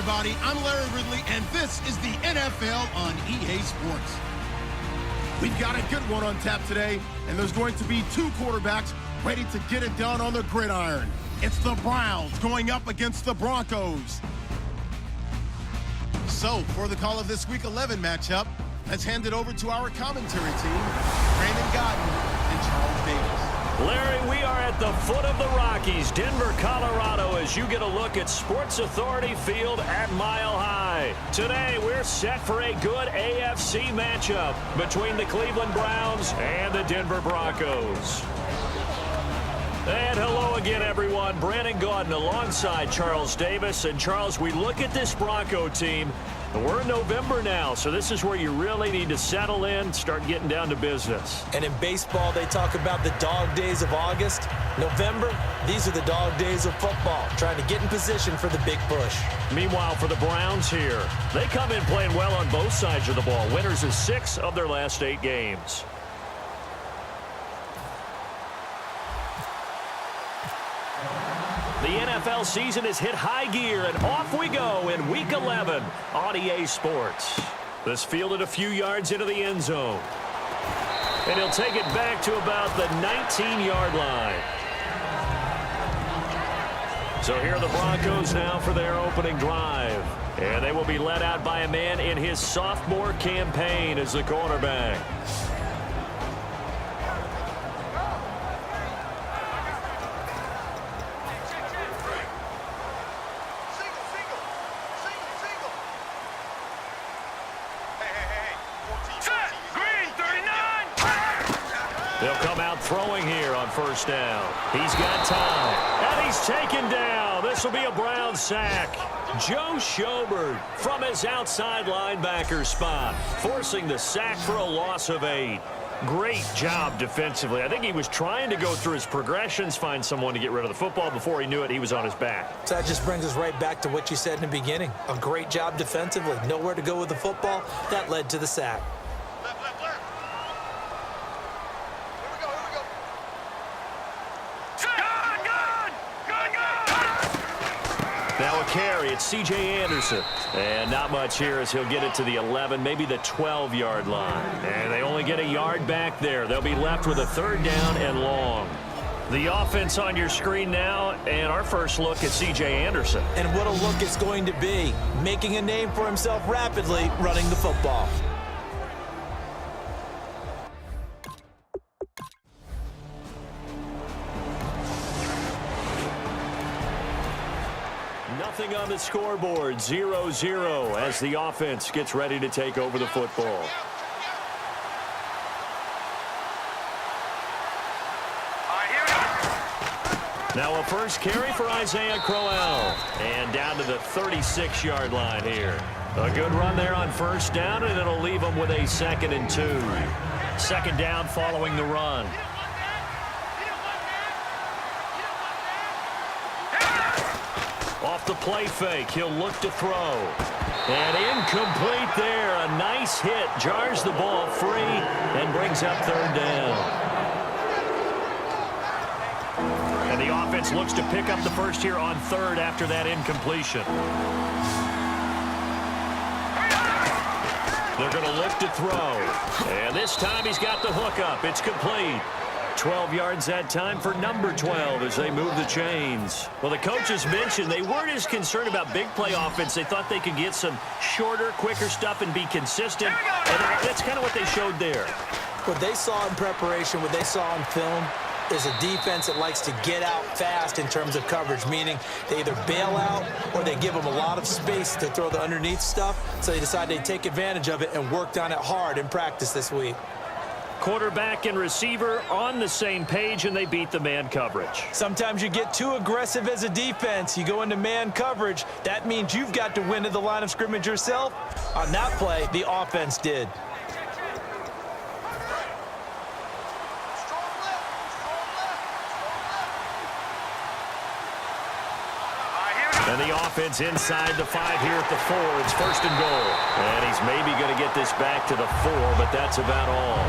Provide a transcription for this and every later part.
everybody. I'm Larry Ridley, and this is the NFL on EA Sports. We've got a good one on tap today, and there's going to be two quarterbacks ready to get it done on the gridiron. It's the Browns going up against the Broncos. So, for the call of this Week 11 matchup, let's hand it over to our commentary team, Brandon Gaudin and Charles Davis. Larry, we are at the foot of the Rockies, Denver, Colorado, as you get a look at Sports Authority Field at Mile High. Today, we're set for a good AFC matchup between the Cleveland Browns and the Denver Broncos. And hello again, everyone. Brandon Gaudin alongside Charles Davis. And, Charles, we look at this Bronco team. We're in November now, so this is where you really need to settle in, start getting down to business. And in baseball, they talk about the dog days of August. November, these are the dog days of football, trying to get in position for the big push. Meanwhile, for the Browns here, they come in playing well on both sides of the ball. Winners of 6 of their last 8 games. The NFL season has hit high gear, and off we go in Week 11 on EA Sports. This fielded a few yards into the end zone. And he'll take it back to about the 19-yard line. So here are the Broncos now for their opening drive. And they will be led out by a man in his sophomore campaign as the quarterback. They'll come out throwing here on first down. He's got time, and he's taken down. This will be a Brown sack. Joe Schobert from his outside linebacker spot, forcing the sack for a loss of 8. Great job defensively. I think he was trying to go through his progressions, find someone to get rid of the football. Before he knew it, he was on his back. So that just brings us right back to what you said in the beginning. A great job defensively. Nowhere to go with the football. That led to the sack. Now a carry, it's C.J. Anderson. And not much here as he'll get it to the 11, maybe the 12-yard line. And they only get a yard back there. They'll be left with a 3rd down and long. The offense on your screen now, and our first look at C.J. Anderson. And what a look it's going to be. Making a name for himself rapidly, running the football. Nothing on the scoreboard, 0-0 as the offense gets ready to take over the football. Now a first carry for Isaiah Crowell. And down to the 36-yard line here. A good run there on first down, and it'll leave them with a 2nd and 2. 2nd down following the run. Off the play fake, he'll look to throw. And incomplete there. A nice hit. Jars the ball free and brings up 3rd down. And the offense looks to pick up the first here on 3rd after that incompletion. They're going to look to throw. And this time he's got the hook up. It's complete. 12 yards that time for number 12 as they move the chains. Well, the coaches mentioned they weren't as concerned about big play offense. They thought they could get some shorter, quicker stuff and be consistent. And that's kind of what they showed there. What they saw in preparation, what they saw on film, is a defense that likes to get out fast in terms of coverage, meaning they either bail out or they give them a lot of space to throw the underneath stuff. So they decided they'd take advantage of it and worked on it hard in practice this week. Quarterback and receiver on the same page, and they beat the man coverage. Sometimes you get too aggressive as a defense. You go into man coverage. That means you've got to win at the line of scrimmage yourself. On that play, the offense did. And the offense inside the 5 here at the 4. It's 1st and goal. And he's maybe going to get this back to the 4, but that's about all.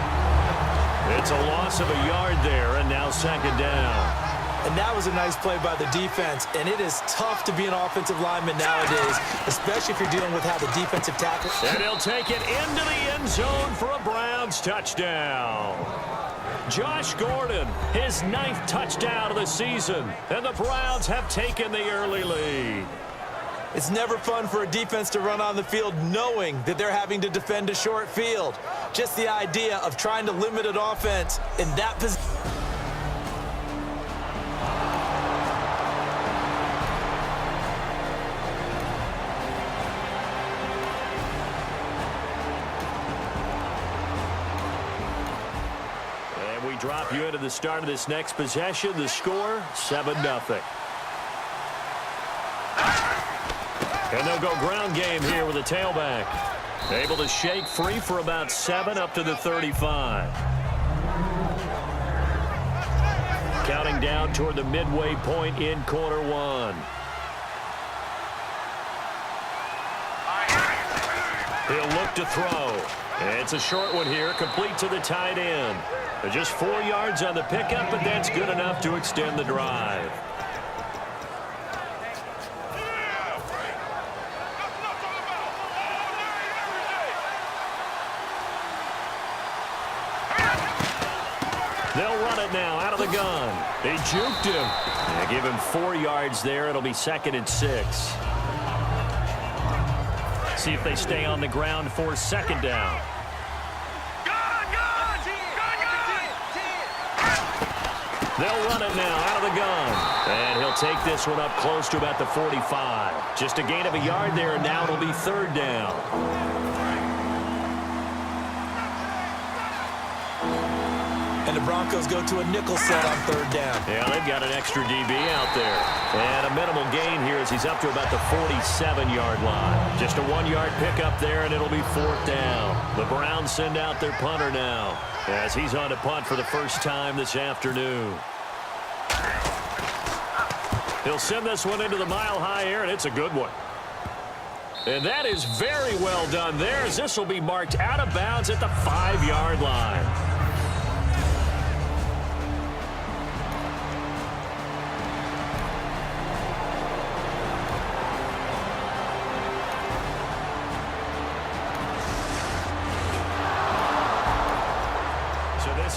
It's a loss of a yard there, and now 2nd down. And that was a nice play by the defense. And it is tough to be an offensive lineman nowadays, especially if you're dealing with how the defensive tackle. And he'll take it into the end zone for a Browns touchdown. Josh Gordon, his 9th touchdown of the season. And the Browns have taken the early lead. It's never fun for a defense to run on the field knowing that they're having to defend a short field. Just the idea of trying to limit an offense in that position. And we drop you into the start of this next possession. The score, 7-0. And they'll go ground game here with a tailback. Able to shake free for about 7 up to the 35. Counting down toward the midway point in quarter one. He'll look to throw. It's a short one here, complete to the tight end. Just 4 yards on the pickup, but that's good enough to extend the drive. They'll run it now out of the gun. They juked him. They give him 4 yards there. It'll be 2nd and 6. See if they stay on the ground for 2nd down. They'll run it now out of the gun. And he'll take this one up close to about the 45. Just a gain of a yard there, and now it'll be 3rd down. And the Broncos go to a nickel set on 3rd down. Yeah, they've got an extra DB out there. And a minimal gain here as he's up to about the 47-yard line. Just a 1-yard pickup there, and it'll be 4th down. The Browns send out their punter now as he's on to punt for the first time this afternoon. He'll send this one into the mile-high air, and it's a good one. And that is very well done there, as this will be marked out of bounds at the 5-yard line.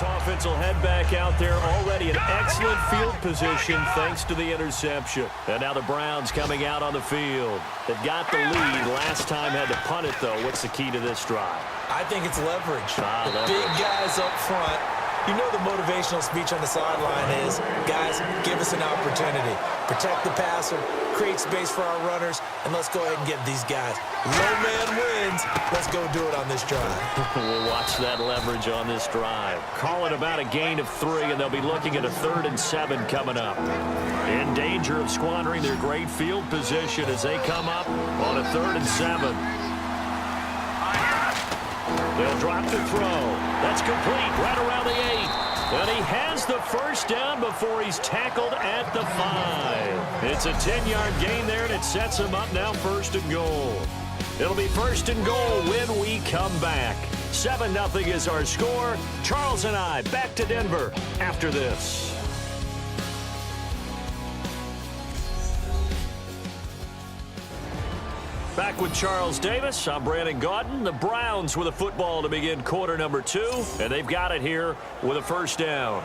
Offense will head back out there, already in excellent field position thanks to the interception. And now the Browns coming out on the field. They've got the lead. Last time had to punt it, though. What's the key to this drive? I think it's leverage. Leverage. Big guys up front. You know the motivational speech on the sideline is, guys, give us an opportunity. Protect the passer, create space for our runners, and let's go ahead and get these guys. Low man wins. Let's go do it on this drive. We'll watch that leverage on this drive. Call it about a gain of 3, and they'll be looking at a 3rd and 7 coming up. In danger of squandering their great field position as they come up on a 3rd and 7. They'll drop to throw. That's complete right around the 8. And he has the 1st down before he's tackled at the 5. It's a 10-yard gain there, and it sets him up now 1st and goal. It'll be 1st and goal when we come back. 7-0 is our score. Charles and I back to Denver after this. Back with Charles Davis. I'm Brandon Gaudin. The Browns with a football to begin quarter number 2, and they've got it here with a 1st down.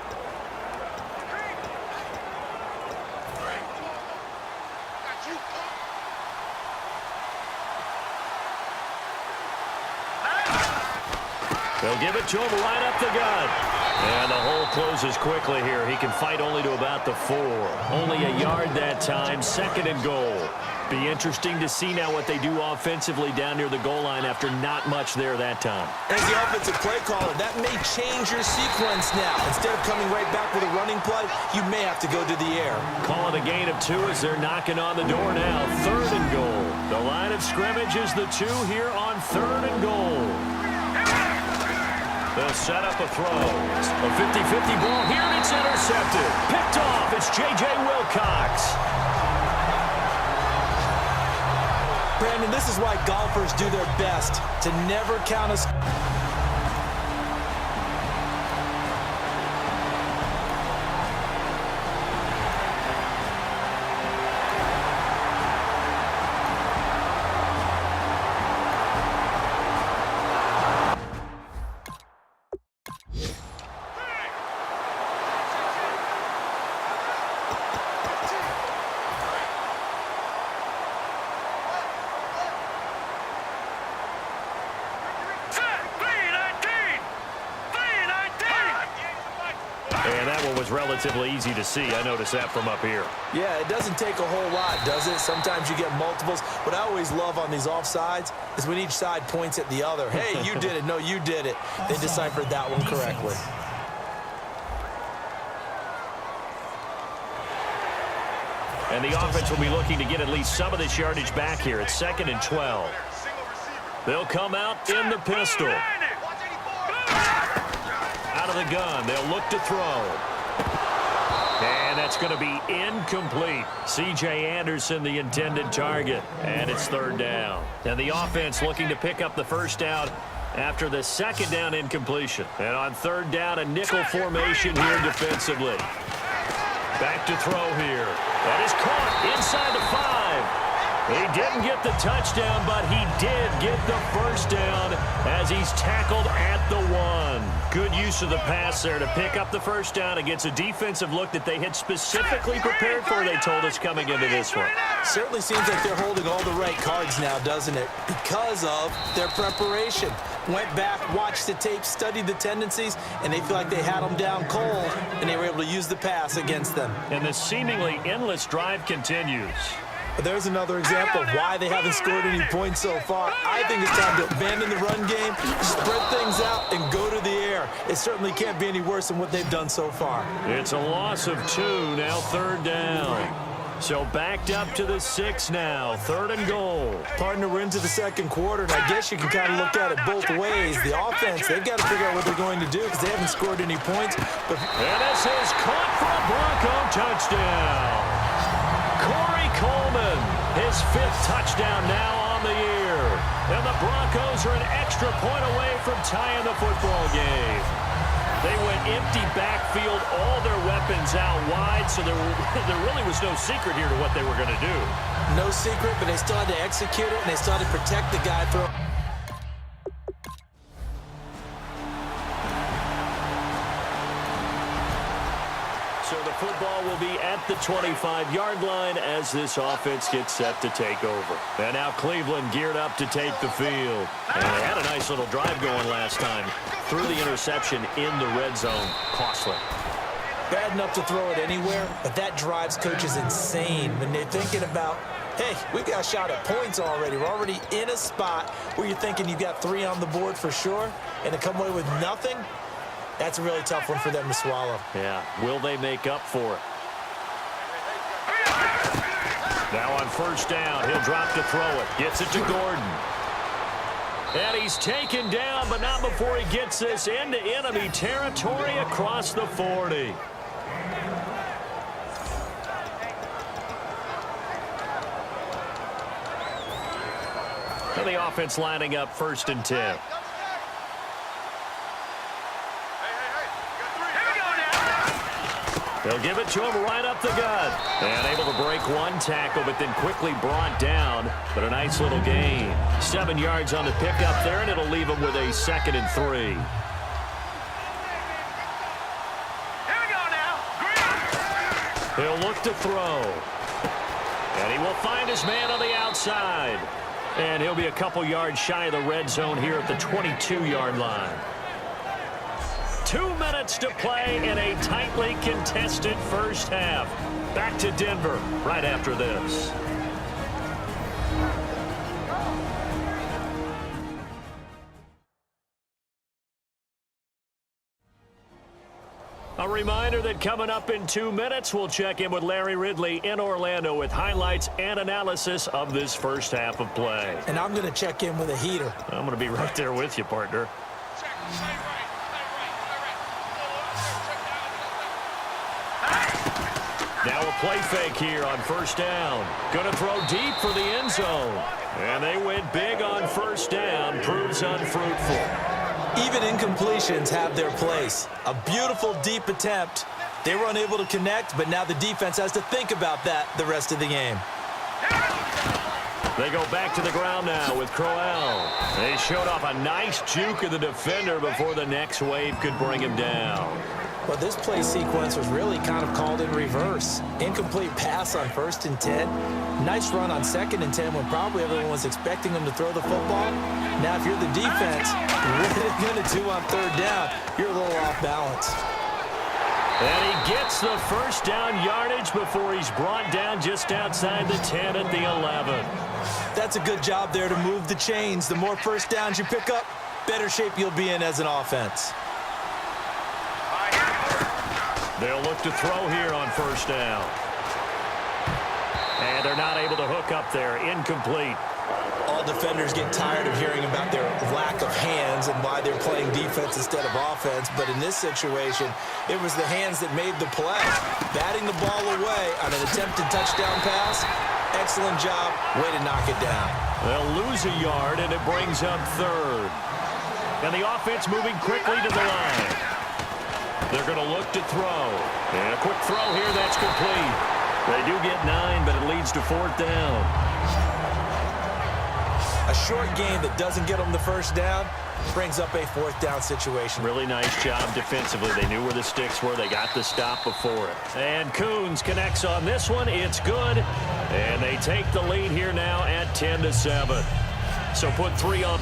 They'll give it to him right up the gut. And the hole closes quickly here. He can fight only to about the 4. Only a yard that time. 2nd and goal. Be interesting to see now what they do offensively down near the goal line after not much there that time. As the offensive play caller, that may change your sequence now. Instead of coming right back with a running play, you may have to go to the air. Call it a gain of 2 as they're knocking on the door now. 3rd and goal. The line of scrimmage is the 2 here on 3rd and goal. They'll set up a throw. A 50-50 ball here, and it's intercepted. Picked off. It's J.J. Wilcox. Brandon, this is why golfers do their best to never count us. And that one was relatively easy to see. I noticed that from up here. Yeah, it doesn't take a whole lot, does it? Sometimes you get multiples. What I always love on these offsides is when each side points at the other. Hey, you did it. No, you did it. They deciphered that one correctly. And the offense will be looking to get at least some of this yardage back here. It's 2nd and 12. They'll come out in the pistol. Out of the gun. They'll look to throw. And that's going to be incomplete. C.J. Anderson, the intended target. And it's 3rd down. And the offense looking to pick up the first down after the 2nd down incompletion. And on 3rd down, a nickel formation here defensively. Back to throw here. That is caught inside the 5. He didn't get the touchdown, but he did get the first down as he's tackled at the 1. Good use of the pass there to pick up the first down against a defensive look that they had specifically prepared for, they told us, coming into this one. Certainly seems like they're holding all the right cards now, doesn't it? Because of their preparation. Went back, watched the tape, studied the tendencies, and they feel like they had them down cold, and they were able to use the pass against them. And the seemingly endless drive continues. But there's another example of why they haven't scored any points so far. I think it's time to abandon the run game, spread things out, and go to the air. It certainly can't be any worse than what they've done so far. It's a loss of 2, now 3rd down. So backed up to the 6 now, 3rd and goal. Partner, we're into the 2nd quarter, and I guess you can kind of look at it both ways. The offense, they've got to figure out what they're going to do because they haven't scored any points. But and this is caught for a Bronco touchdown. Corey Coleman, his 5th touchdown now on the year. And the Broncos are an extra point away from tying the football game. They went empty backfield, all their weapons out wide, so there really was no secret here to what they were going to do. No secret, but they still had to execute it, and they still had to protect the guy through. So the football will be at the 25-yard line as this offense gets set to take over. And now Cleveland geared up to take the field. And they had a nice little drive going last time. Threw the interception in the red zone. Costly. Bad enough to throw it anywhere, but that drives coaches insane when they're thinking about, hey, we've got a shot at points already. We're already in a spot where you're thinking you've got 3 on the board for sure, and to come away with nothing, that's a really tough one for them to swallow. Yeah, will they make up for it? Now on 1st down, he'll drop to throw it. Gets it to Gordon. And he's taken down, but not before he gets this into enemy territory across the 40. And the offense lining up 1st and 10. They'll give it to him right up the gut. And able to break one tackle, but then quickly brought down. But a nice little gain. 7 yards on the pickup there, and it'll leave him with a 2nd and 3. Here we go now. He'll look to throw. And he will find his man on the outside. And he'll be a couple yards shy of the red zone here at the 22-yard line. 2 minutes to play in a tightly contested first half. Back to Denver right after this. A reminder that coming up in 2 minutes, we'll check in with Larry Ridley in Orlando with highlights and analysis of this first half of play. And I'm going to check in with a heater. I'm going to be right there with you, partner. Now a play fake here on 1st down. Going to throw deep for the end zone. And they went big on 1st down. Proves unfruitful. Even incompletions have their place. A beautiful deep attempt. They were unable to connect, but now the defense has to think about that the rest of the game. They go back to the ground now with Crowell. They showed off a nice juke of the defender before the next wave could bring him down. Well, this play sequence was really kind of called in reverse. Incomplete pass on 1st and 10. Nice run on 2nd and 10 when probably everyone was expecting them to throw the football. Now, if you're the defense, what are they going to do on 3rd down? You're a little off balance. And he gets the first down yardage before he's brought down just outside the 10 at the 11. That's a good job there to move the chains. The more first downs you pick up, better shape you'll be in as an offense. They'll look to throw here on first down. And they're not able to hook up there. Incomplete. All defenders get tired of hearing about their lack of hands and why they're playing defense instead of offense. But in this situation, it was the hands that made the play. Batting the ball away on an attempted touchdown pass. Excellent job. Way to knock it down. They'll lose a yard, and it brings up third. And the offense moving quickly to the line. They're going to look to throw. And a quick throw here. That's complete. They do get 9, but it leads to fourth down. A short game that doesn't get them the first down brings up a fourth down situation. Really nice job defensively. They knew where the sticks were. They got the stop before it. And Coons connects on this one. It's good. And they take the lead here now at 10-7. So put 3 up.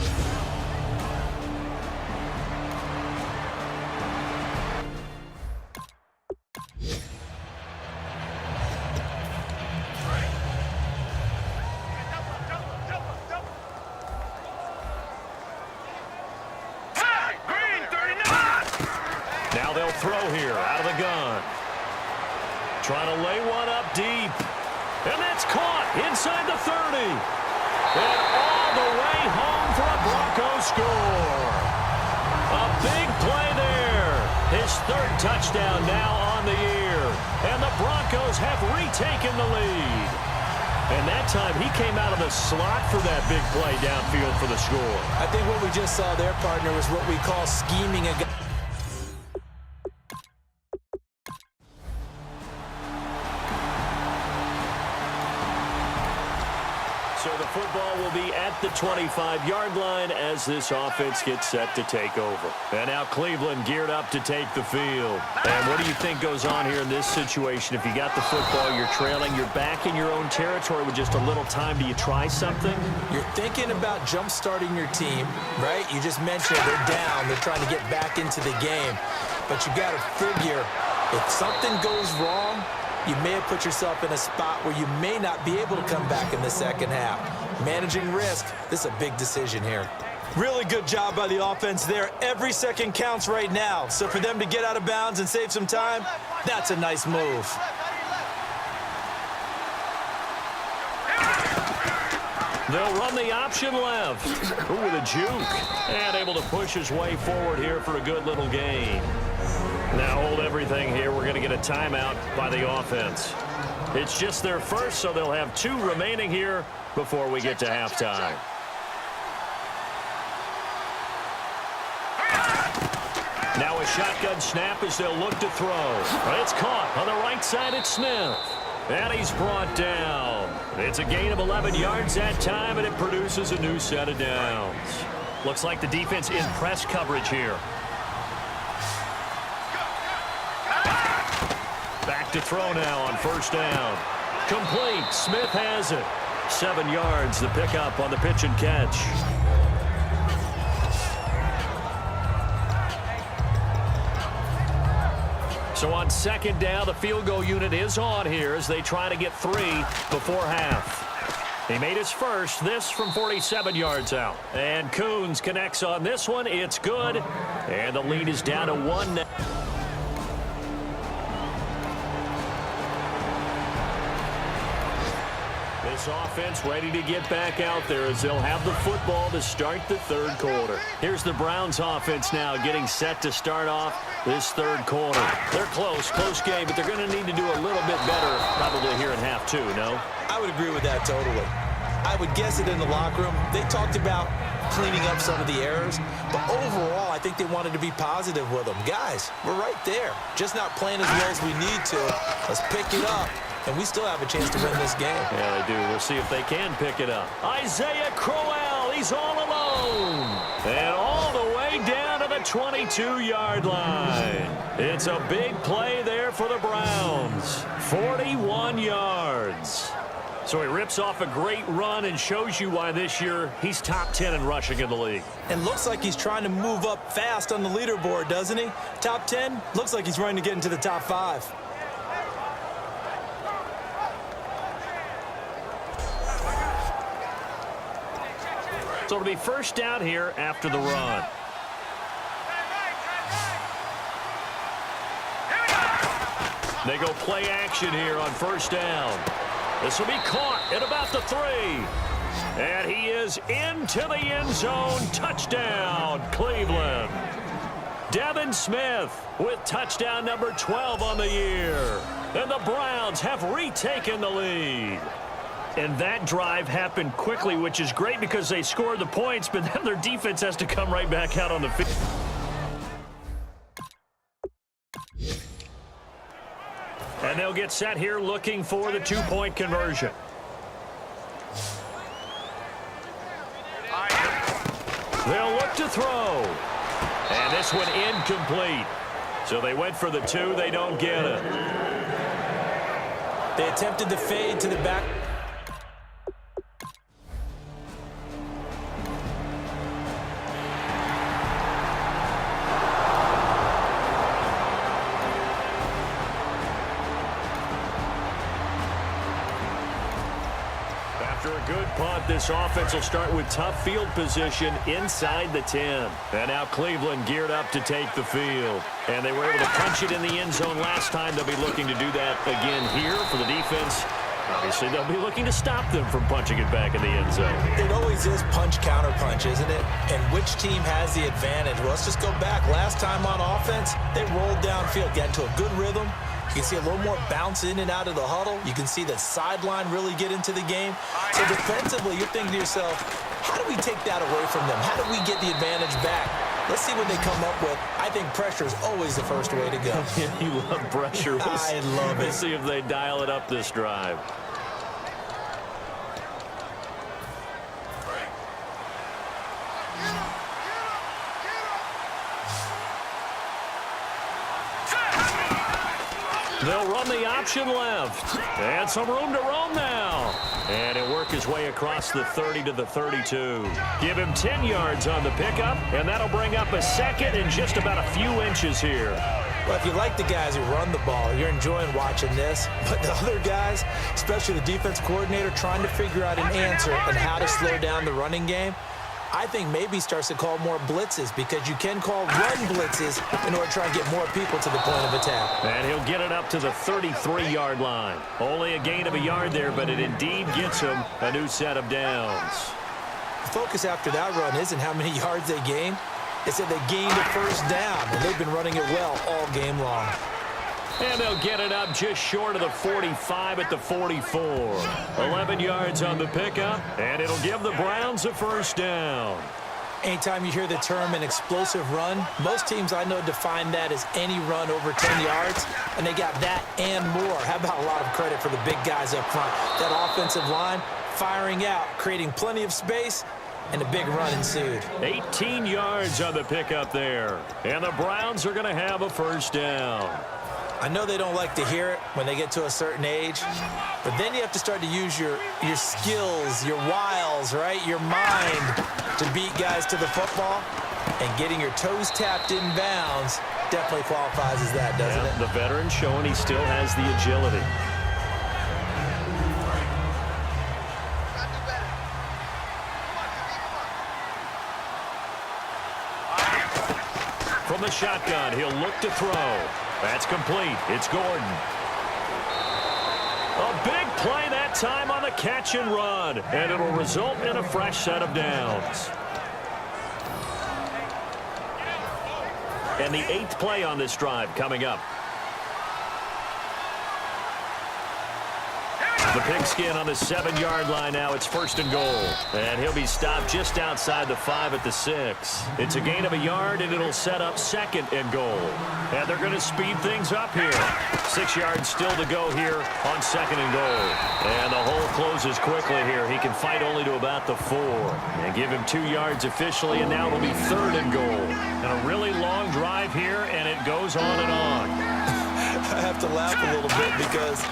Now they'll throw here out of the gun. Trying to lay one up deep. And that's caught inside the 30. And all the way home for a Broncos score. A big play there. His third touchdown now on the year. And the Broncos have retaken the lead. And that time he came out of the slot for that big play downfield for the score. I think what we just saw there, partner, was what we call scheming a guy. So the football will be at the 25-yard line as this offense gets set to take over. And now Cleveland geared up to take the field. And what do you think goes on here in this situation? If you got the football, you're trailing, you're back in your own territory with just a little time. Do you try something? You're thinking about jump-starting your team, right? You just mentioned they're down. They're trying to get back into the game. But you got to figure if something goes wrong, you may have put yourself in a spot where you may not be able to come back in the second half. Managing risk, this is a big decision here. Really good job by the offense there. Every second counts right now. So for them to get out of bounds and save some time, that's a nice move. They'll run the option left. Ooh, with a juke. And able to push his way forward here for a good little gain. Now hold everything here. We're going to get a timeout by the offense. It's just their first, so they'll have 2 remaining here before we get to halftime. Now a shotgun snap as they'll look to throw. It's caught on the right side at Smith. And he's brought down. It's a gain of 11 yards that time, and it produces a new set of downs. Looks like the defense in press coverage here. Back to throw now on first down. Complete. Smith has it. 7 yards, the pickup on the pitch and catch. So on second down, the field goal unit is on here as they try to get 3 before half. He made his first, this from 47 yards out. And Coons connects on this one. It's good. And the lead is down to 1 now. This offense ready to get back out there as they'll have the football to start the third quarter. Here's the Browns offense now getting set to start off this third quarter. They're close game, but they're going to need to do a little bit better probably here in half 2, no? I would agree with that totally. I would guess it in the locker room. They talked about cleaning up some of the errors, but overall, I think they wanted to be positive with them. Guys, we're right there. Just not playing as well as we need to. Let's pick it up. And we still have a chance to win this game. Yeah, they do. We'll see if they can pick it up. Isaiah Crowell, he's all alone. And all the way down to the 22-yard line. It's a big play there for the Browns. 41 yards. So he rips off a great run and shows you why this year he's top 10 in rushing in the league. And looks like he's trying to move up fast on the leaderboard, doesn't he? Top 10, looks like he's running to get into the top 5. So it'll be first down here after the run. They go play action here on first down. This will be caught at about the 3. And he is into the end zone. Touchdown, Cleveland. Devin Smith with touchdown number 12 on the year. And the Browns have retaken the lead. And that drive happened quickly, which is great because they scored the points, but then their defense has to come right back out on the field. And they'll get set here looking for the 2-point conversion. They'll look to throw. And this one incomplete. So they went for the 2. They don't get it. They attempted to fade to the back. After a good punt, this offense will start with tough field position inside the 10. And now Cleveland geared up to take the field. And they were able to punch it in the end zone last time. They'll be looking to do that again here for the defense. Obviously, they'll be looking to stop them from punching it back in the end zone. It always is punch-counter-punch, isn't it? And which team has the advantage? Well, let's just go back. Last time on offense, they rolled downfield, got into a good rhythm. You can see a little more bounce in and out of the huddle. You can see the sideline really get into the game. So defensively, you're thinking to yourself, how do we take that away from them? How do we get the advantage back? Let's see what they come up with. I think pressure is always the first way to go. You love pressure. I love it. Let's see if they dial it up this drive. They'll run the option left. And some room to roam now. And he'll work his way across the 30 to the 32. Give him 10 yards on the pickup, and that'll bring up a second and just about a few inches here. Well, if you like the guys who run the ball, you're enjoying watching this. But the other guys, especially the defense coordinator, trying to figure out an answer and how to slow down the running game, I think maybe starts to call more blitzes because you can call run blitzes in order to try and get more people to the point of attack. And he'll get it up to the 33-yard line. Only a gain of a yard there, but it indeed gets him a new set of downs. The focus after that run isn't how many yards they gained. It's that they gained a first down, and they've been running it well all game long. And they'll get it up just short of the 45 at the 44. 11 yards on the pickup, and it'll give the Browns a first down. Anytime you hear the term an explosive run, most teams I know define that as any run over 10 yards, and they got that and more. How about a lot of credit for the big guys up front? That offensive line firing out, creating plenty of space, and a big run ensued. 18 yards on the pickup there, and the Browns are going to have a first down. I know they don't like to hear it when they get to a certain age, but then you have to start to use your skills, your wiles, right? Your mind to beat guys to the football, and getting your toes tapped in bounds definitely qualifies as that, doesn't it? The veteran showing he still has the agility. From the shotgun, he'll look to throw. That's complete. It's Gordon. A big play that time on the catch and run, and it'll result in a fresh set of downs. And the 8th play on this drive coming up. The pigskin on the 7-yard line now. It's first and goal. And he'll be stopped just outside the 5 at the 6. It's a gain of a yard, and it'll set up second and goal. And they're going to speed things up here. 6 yards still to go here on second and goal. And the hole closes quickly here. He can fight only to about the 4. And give him 2 yards officially, and now it'll be third and goal. And a really long drive here, and it goes on and on. I have to laugh a little bit because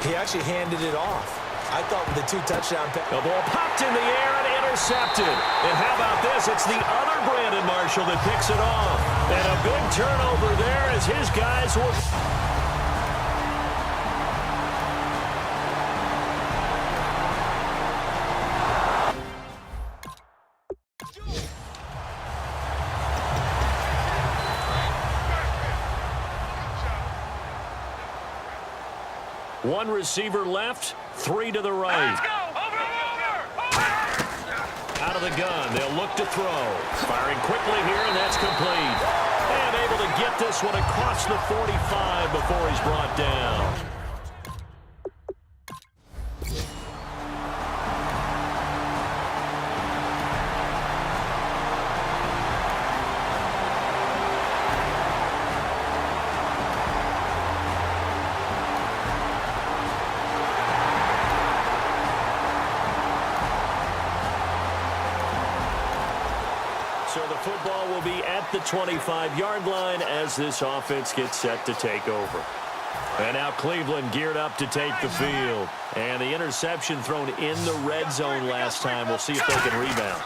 he actually handed it off. I thought with the 2 touchdown passes. The ball popped in the air and intercepted. And how about this? It's the other Brandon Marshall that picks it off. And a big turnover there as his guys were... One receiver left, 3 to the right. Let's go! Over! Out of the gun, they'll look to throw. Firing quickly here, and that's complete. And able to get this one across the 45 before he's brought down. So the football will be at the 25-yard line as this offense gets set to take over. And now Cleveland geared up to take the field. And the interception thrown in the red zone last time. We'll see if they can rebound.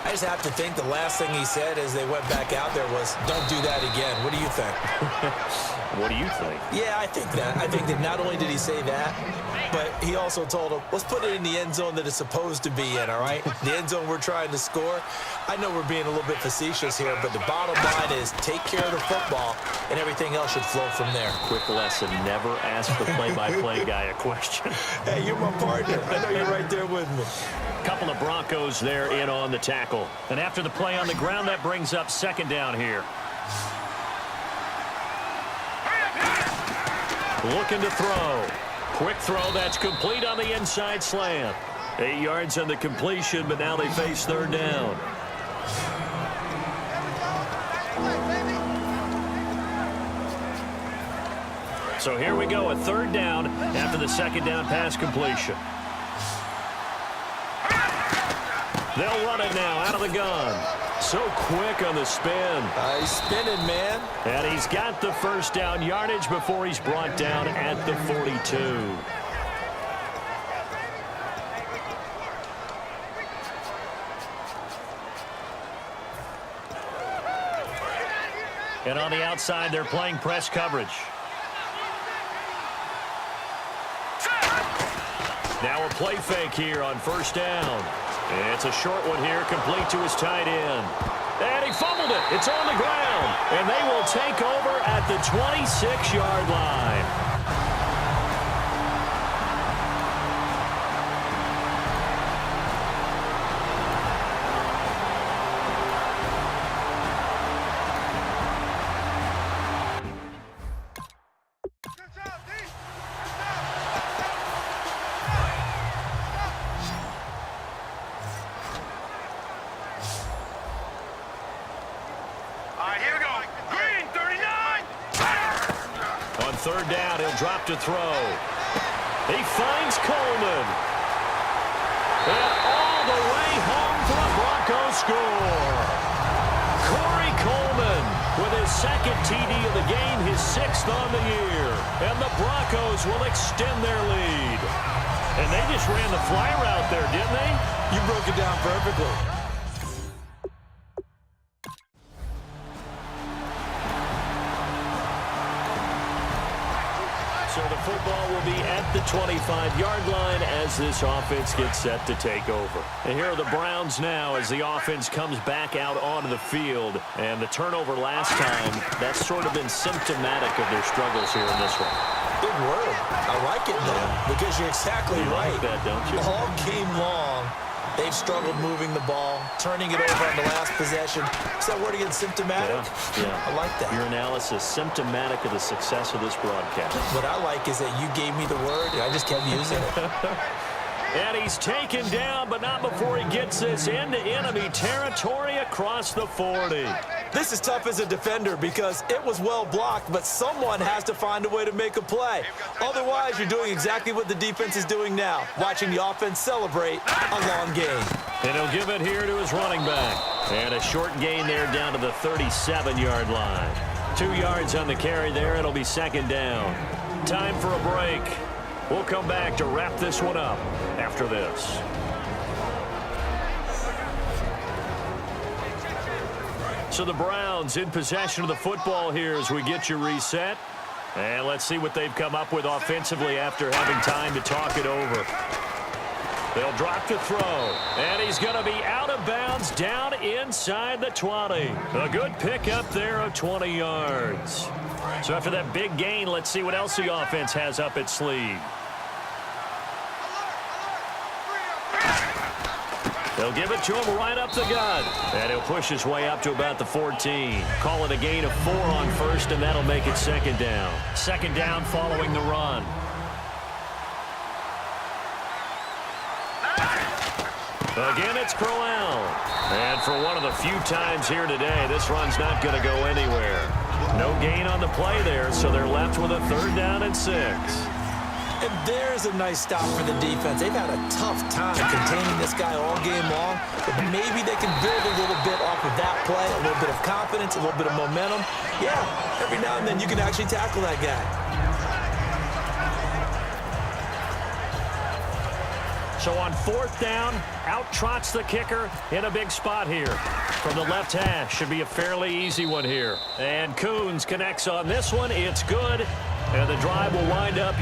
I just have to think the last thing he said as they went back out there was, don't do that again. What do you think? What do you think? Yeah, I think that. I think that not only did he say that, but he also told him, let's put it in the end zone that it's supposed to be in, all right? The end zone we're trying to score. I know we're being a little bit facetious here, but the bottom line is take care of the football, and everything else should flow from there. Quick lesson, never ask the play-by-play guy a question. Hey, you're my partner. I know you're right there with me. Couple of Broncos there in on the tackle. And after the play on the ground, that brings up second down here. Looking to throw. Quick throw, that's complete on the inside slant. 8 yards on the completion, but now they face third down. So here we go, a third down after the second down pass completion. They'll run it now out of the gun. So quick on the spin. He's spinning, man. And he's got the first down yardage before he's brought down at the 42. And on the outside, they're playing press coverage. Now a play fake here on first down. It's a short one here, complete to his tight end. And he fumbled it. It's on the ground. And they will take over at the 26-yard line. Third down, he'll drop to throw. He finds Coleman. And all the way home for the Broncos score. Corey Coleman with his second TD of the game, his 6th on the year. And the Broncos will extend their lead. And they just ran the fly route there, didn't they? You broke it down perfectly. So the football will be at the 25-yard line as this offense gets set to take over. And here are the Browns now as the offense comes back out onto the field. And the turnover last time, that's sort of been symptomatic of their struggles here in this one. Big word. I like it, though, because you're exactly right. Like that, don't you? All game long, they've struggled moving the ball, turning it over on the last possession. Is that word again, symptomatic? Yeah. I like that. Your analysis, symptomatic of the success of this broadcast. What I like is that you gave me the word, and I just kept using it. And he's taken down, but not before he gets this into enemy territory across the 40. This is tough as a defender because it was well blocked, but someone has to find a way to make a play. Otherwise, you're doing exactly what the defense is doing now, watching the offense celebrate a long game. And he'll give it here to his running back. And a short gain there down to the 37-yard line. 2 yards on the carry there. It'll be second down. Time for a break. We'll come back to wrap this one up after this. So the Browns in possession of the football here as we get you reset. And let's see what they've come up with offensively after having time to talk it over. They'll drop to throw. And he's going to be out of bounds down inside the 20. A good pickup there of 20 yards. So after that big gain, let's see what else the offense has up its sleeve. They'll give it to him right up the gut. And he'll push his way up to about the 14. Call it a gain of 4 on first, and that'll make it second down. Second down following the run. Again, it's Crowell. And for one of the few times here today, this run's not going to go anywhere. No gain on the play there, so they're left with a third down and 6. And there's a nice stop for the defense. They've had a tough time containing this guy all game long, but maybe they can build a little bit off of that play, a little bit of confidence, a little bit of momentum. Yeah, every now and then you can actually tackle that guy. So on fourth down, out trots the kicker in a big spot here. From the left hash, should be a fairly easy one here. And Coons connects on this one. It's good. And the drive will wind up.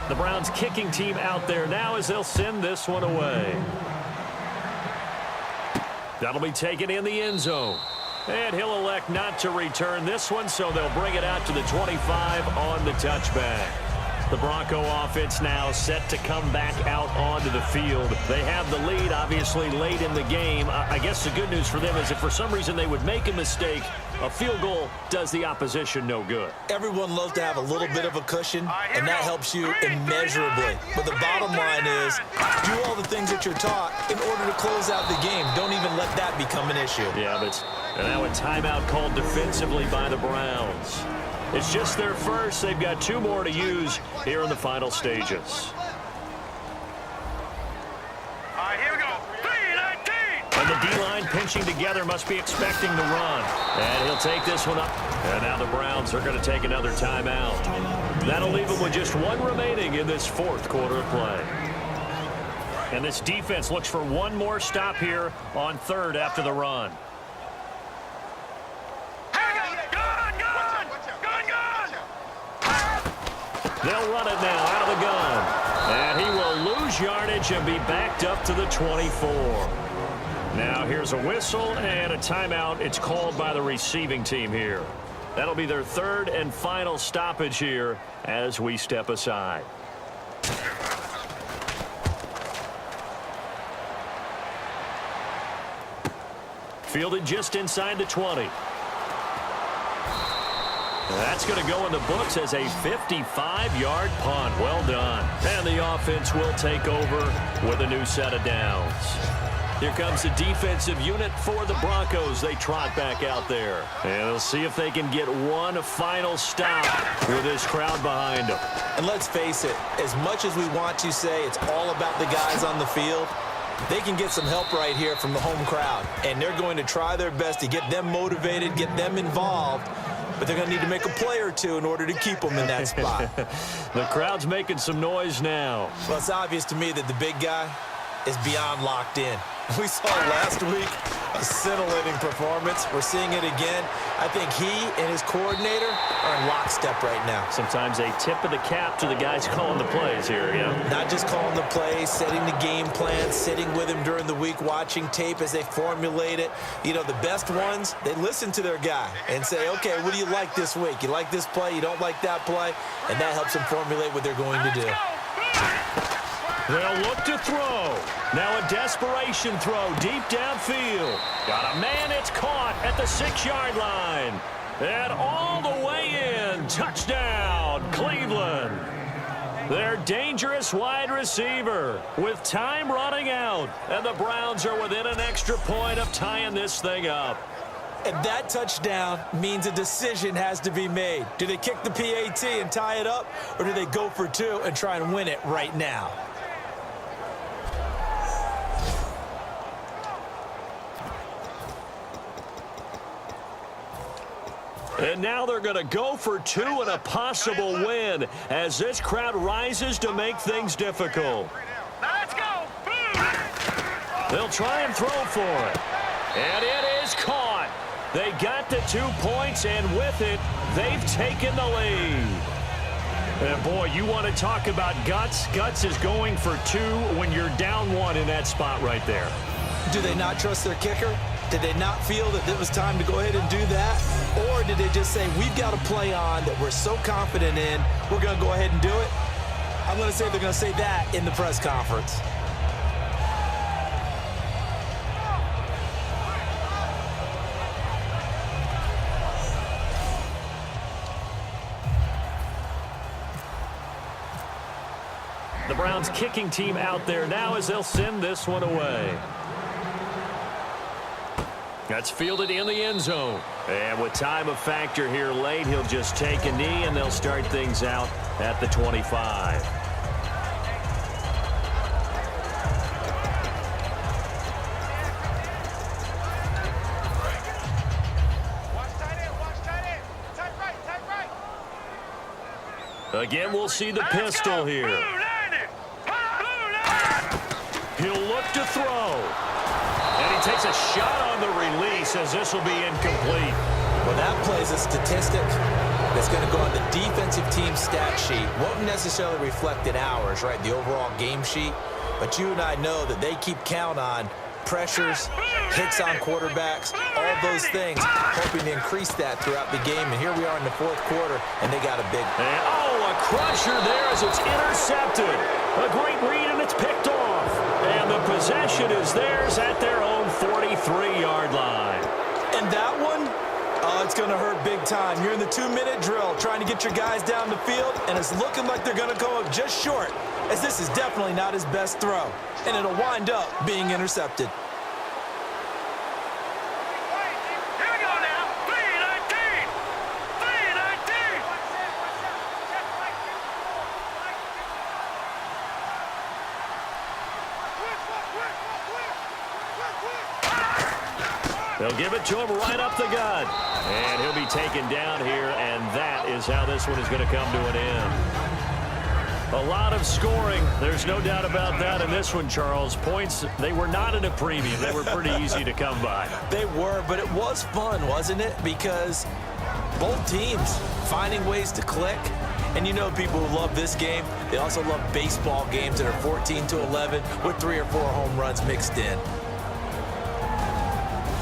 The Browns kicking team out there now as they'll send this one away. That'll be taken in the end zone. And he'll elect not to return this one, so they'll bring it out to the 25 on the touchback. The Bronco offense now set to come back out onto the field. They have the lead, obviously, late in the game. I guess the good news for them is if for some reason they would make a mistake, a field goal does the opposition no good. Everyone loves to have a little bit of a cushion, and that helps you immeasurably. But the bottom line is, do all the things that you're taught in order to close out the game. Don't even let that become an issue. Yeah, but now a timeout called defensively by the Browns. It's just their first. They've got 2 more to use here in the final stages. Here we go. 3-19. And the D-line pinching together must be expecting the run. And he'll take this one up. And now the Browns are going to take another timeout. That'll leave them with just 1 remaining in this fourth quarter of play. And this defense looks for 1 more stop here on third after the run. They'll run it now out of the gun. And he will lose yardage and be backed up to the 24. Now here's a whistle and a timeout. It's called by the receiving team here. That'll be their 3rd and final stoppage here as we step aside. Fielded just inside the 20. That's going to go in the books as a 55-yard punt. Well done. And the offense will take over with a new set of downs. Here comes the defensive unit for the Broncos. They trot back out there. And they'll see if they can get 1 final stop with this crowd behind them. And let's face it, as much as we want to say it's all about the guys on the field, they can get some help right here from the home crowd. And they're going to try their best to get them motivated, get them involved. But they're going to need to make a play or 2 in order to keep them in that spot. The crowd's making some noise now. Well, it's obvious to me that the big guy is beyond locked in. We saw last week a scintillating performance. We're seeing it again. I think he and his coordinator are in lockstep right now. Sometimes a tip of the cap to the guys calling the plays here, yeah. Not just calling the plays, setting the game plan, sitting with him during the week, watching tape as they formulate it. You know, the best ones, they listen to their guy and say, okay, what do you like this week? You like this play? You don't like that play? And that helps them formulate what they're going to do. They'll look to throw. Now a desperation throw deep downfield. Got a man, it's caught at the 6-yard line. And all the way in. Touchdown, Cleveland. Their dangerous wide receiver with time running out. And the Browns are within an extra point of tying this thing up. And that touchdown means a decision has to be made. Do they kick the PAT and tie it up, or do they go for 2 and try and win it right now? And now they're going to go for two and a possible win as this crowd rises to make things difficult. Now let's go. They'll try and throw for it. And it is caught. They got the 2 points, and with it, they've taken the lead. And boy, you want to talk about guts. Guts is going for two when you're down one in that spot right there. Do they not trust their kicker? Did they not feel that it was time to go ahead and do that? Or did they just say, we've got a play on that we're so confident in, we're going to go ahead and do it? I'm going to say they're going to say that in the press conference. The Browns kicking team out there now as they'll send this one away. That's fielded in the end zone. And with time a factor here late, he'll just take a knee, and they'll start things out at the 25. Again, we'll see the pistol here. He'll look to throw. And he takes a shot on the release as this will be incomplete. Well, that plays a statistic that's going to go on the defensive team stat sheet. Won't necessarily reflect in ours, right, the overall game sheet. But you and I know that they keep count on pressures, hits on quarterbacks, all those things, hoping to increase that throughout the game. And here we are in the fourth quarter, and they got a big... And, a crusher there as it's intercepted. A great read, and it's picked off. And the possession is theirs at their own 43-yard line. And that one, it's going to hurt big time. You're in the 2-minute drill trying to get your guys down the field, and it's looking like they're going to go up just short, as this is definitely not his best throw. And it'll wind up being intercepted. Here we go now. 3-19. 3-19. They'll give it to him right up the gut. And he'll be taken down here, and that is how this one is going to come to an end. A lot of scoring. There's no doubt about that in this one, Charles. Points, they were not in a premium. They were pretty easy to come by. They were, but it was fun, wasn't it? Because both teams finding ways to click. And you know people who love this game, they also love baseball games that are 14-11 with 3 or 4 home runs mixed in.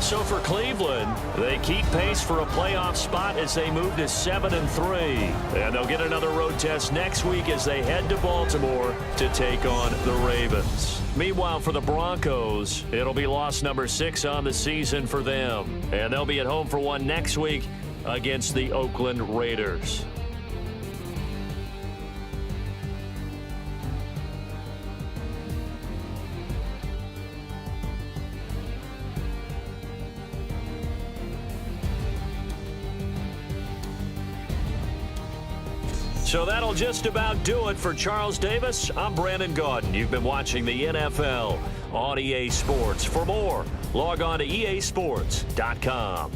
So for Cleveland, they keep pace for a playoff spot as they move to 7-3. And they'll get another road test next week as they head to Baltimore to take on the Ravens. Meanwhile, for the Broncos, it'll be loss number 6 on the season for them. And they'll be at home for one next week against the Oakland Raiders. So that'll just about do it for Charles Davis. I'm Brandon Gaudin. You've been watching the NFL on EA Sports. For more, log on to easports.com.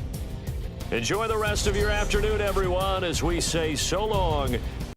Enjoy the rest of your afternoon, everyone, as we say so long